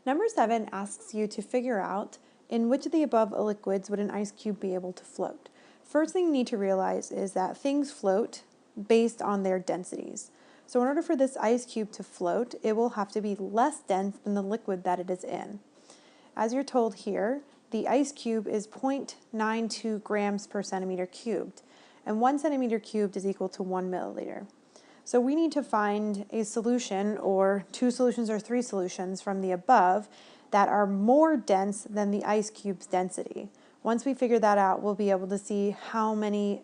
Number 7 asks you to figure out in which of the above liquids would an ice cube be able to float. First thing you need to realize is that things float based on their densities. So in order for this ice cube to float, it will have to be less dense than the liquid that it is in. As you're told here, the ice cube is 0.92 grams per centimeter cubed, and 1 centimeter cubed is equal to 1 milliliter. So we need to find a solution, or 2 solutions or 3 solutions from the above that are more dense than the ice cube's density. Once we figure that out, we'll be able to see how many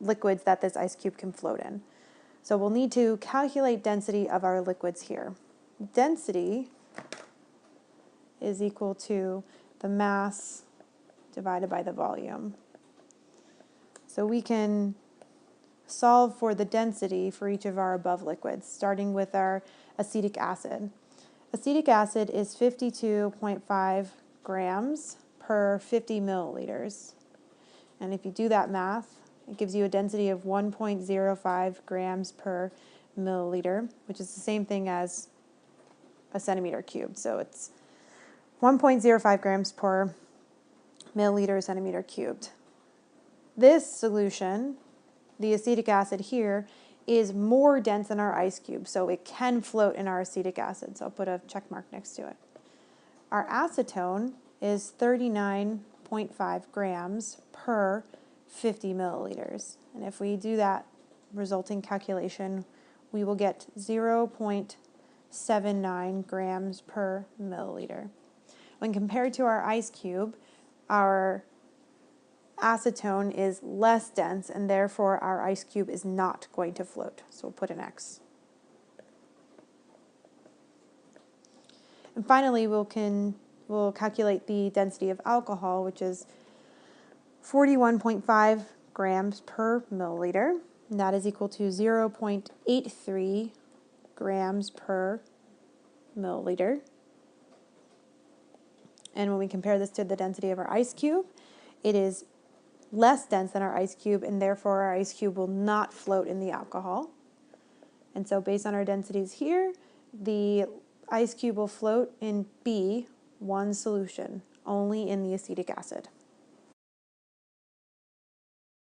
liquids that this ice cube can float in. So we'll need to calculate density of our liquids here. Density is equal to the mass divided by the volume. So we can solve for the density for each of our above liquids, starting with our acetic acid. Acetic acid is 52.5 grams per 50 milliliters. And if you do that math, it gives you a density of 1.05 grams per milliliter, which is the same thing as a centimeter cubed. So it's 1.05 grams per milliliter centimeter cubed. This solution, the acetic acid here, is more dense than our ice cube, so it can float in our acetic acid. So I'll put a check mark next to it. Our acetone is 39.5 grams per 50 milliliters. And if we do that resulting calculation, we will get 0.79 grams per milliliter. When compared to our ice cube, our acetone is less dense, and therefore our ice cube is not going to float. So we'll put an X. And finally, we'll calculate the density of alcohol, which is 41.5 grams per milliliter. And that is equal to 0.83 grams per milliliter. And when we compare this to the density of our ice cube, it is less dense than our ice cube, and therefore our ice cube will not float in the alcohol. And so based on our densities here, the ice cube will float in B1 solution, only in the acetic acid.